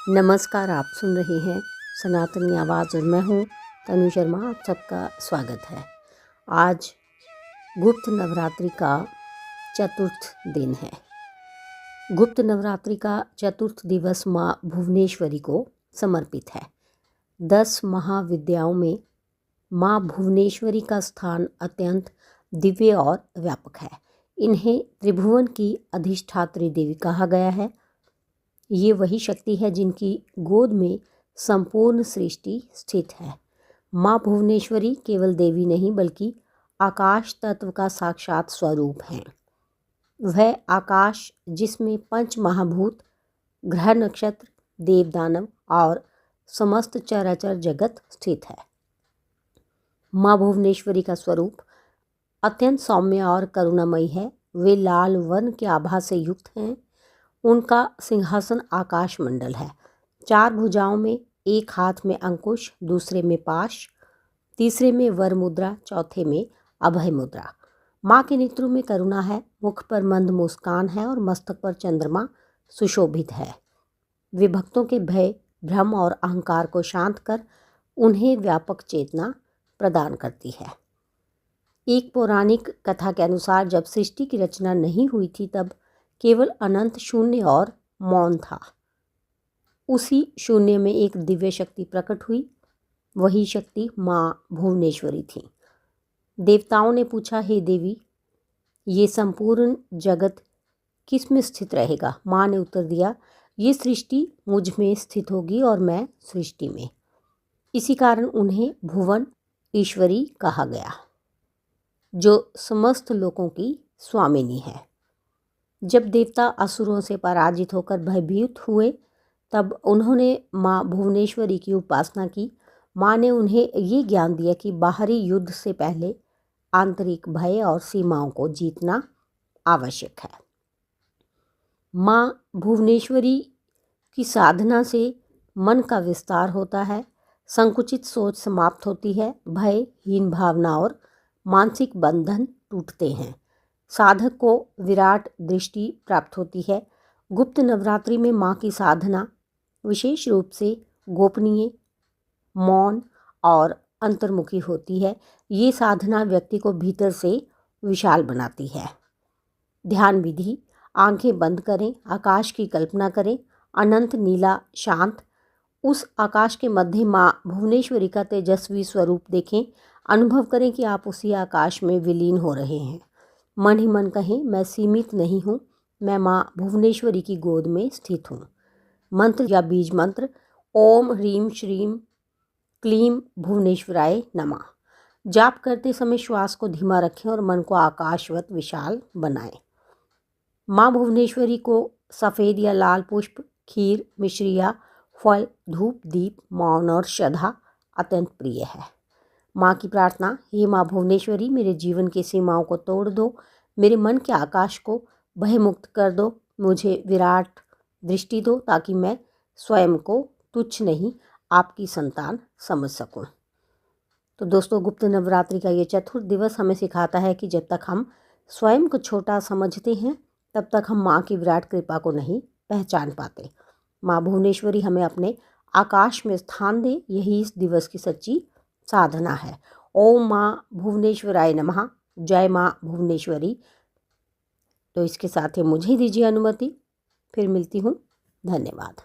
नमस्कार, आप सुन रहे हैं सनातनी आवाज़ और मैं हूँ तनु शर्मा। आप सबका स्वागत है। आज गुप्त नवरात्रि का चतुर्थ दिन है। गुप्त नवरात्रि का चतुर्थ दिवस माँ भुवनेश्वरी को समर्पित है। 10 महाविद्याओं में माँ भुवनेश्वरी का स्थान अत्यंत दिव्य और व्यापक है। इन्हें त्रिभुवन की अधिष्ठात्री देवी कहा गया है। ये वही शक्ति है जिनकी गोद में संपूर्ण सृष्टि स्थित है। माँ भुवनेश्वरी केवल देवी नहीं बल्कि आकाश तत्व का साक्षात स्वरूप हैं। वह आकाश जिसमें पंच महाभूत, ग्रह नक्षत्र, देव दानव और समस्त चराचर जगत स्थित है। माँ भुवनेश्वरी का स्वरूप अत्यंत सौम्य और करुणामयी है। वे लाल वर्ण के आभा से युक्त हैं। उनका सिंहासन आकाश मंडल है। 4 भुजाओं में, एक हाथ में अंकुश, दूसरे में पाश, तीसरे में वर मुद्रा, चौथे में अभय मुद्रा। माँ के नेत्रों में करुणा है, मुख पर मंद मुस्कान है और मस्तक पर चंद्रमा सुशोभित है। वे भक्तों के भय, भ्रम और अहंकार को शांत कर उन्हें व्यापक चेतना प्रदान करती है। एक पौराणिक कथा के अनुसार जब सृष्टि की रचना नहीं हुई थी तब केवल अनंत शून्य और मौन था। उसी शून्य में एक दिव्य शक्ति प्रकट हुई। वही शक्ति माँ भुवनेश्वरी थी। देवताओं ने पूछा, हे देवी, ये संपूर्ण जगत किस में स्थित रहेगा? माँ ने उत्तर दिया, ये सृष्टि मुझ में स्थित होगी और मैं सृष्टि में। इसी कारण उन्हें भुवन ईश्वरी कहा गया, जो समस्त लोकों की स्वामिनी है। जब देवता असुरों से पराजित होकर भयभीत हुए तब उन्होंने माँ भुवनेश्वरी की उपासना की। माँ ने उन्हें ये ज्ञान दिया कि बाहरी युद्ध से पहले आंतरिक भय और सीमाओं को जीतना आवश्यक है। माँ भुवनेश्वरी की साधना से मन का विस्तार होता है, संकुचित सोच समाप्त होती है, भय, हीन भावना और मानसिक बंधन टूटते हैं। साधक को विराट दृष्टि प्राप्त होती है। गुप्त नवरात्रि में माँ की साधना विशेष रूप से गोपनीय, मौन और अंतर्मुखी होती है। ये साधना व्यक्ति को भीतर से विशाल बनाती है। ध्यान विधि: आंखें बंद करें, आकाश की कल्पना करें, अनंत नीला शांत। उस आकाश के मध्य माँ भुवनेश्वरी का तेजस्वी स्वरूप देखें। अनुभव करें कि आप उसी आकाश में विलीन हो रहे हैं। मन ही मन कहें, मैं सीमित नहीं हूँ, मैं माँ भुवनेश्वरी की गोद में स्थित हूँ। मंत्र या बीज मंत्र: ओम ह्रीम श्रीम क्लीम भुवनेश्वराय नमः। जाप करते समय श्वास को धीमा रखें और मन को आकाशवत विशाल बनाएं। माँ भुवनेश्वरी को सफ़ेद या लाल पुष्प, खीर, मिश्रिया, फल, धूप, दीप, मौन और श्रद्धा अत्यंत प्रिय है। माँ की प्रार्थना: हे माँ भुवनेश्वरी, मेरे जीवन की सीमाओं को तोड़ दो, मेरे मन के आकाश को भयमुक्त कर दो, मुझे विराट दृष्टि दो ताकि मैं स्वयं को तुच्छ नहीं, आपकी संतान समझ सकूं। तो दोस्तों, गुप्त नवरात्रि का ये चतुर्थ दिवस हमें सिखाता है कि जब तक हम स्वयं को छोटा समझते हैं तब तक हम माँ की विराट कृपा को नहीं पहचान पाते। माँ भुवनेश्वरी हमें अपने आकाश में स्थान दे, यही इस दिवस की सच्ची साधना है। ओम माँ भुवनेश्वराय नमः। जय माँ भुवनेश्वरी। तो इसके साथ ही मुझे दीजिए अनुमति। फिर मिलती हूँ। धन्यवाद।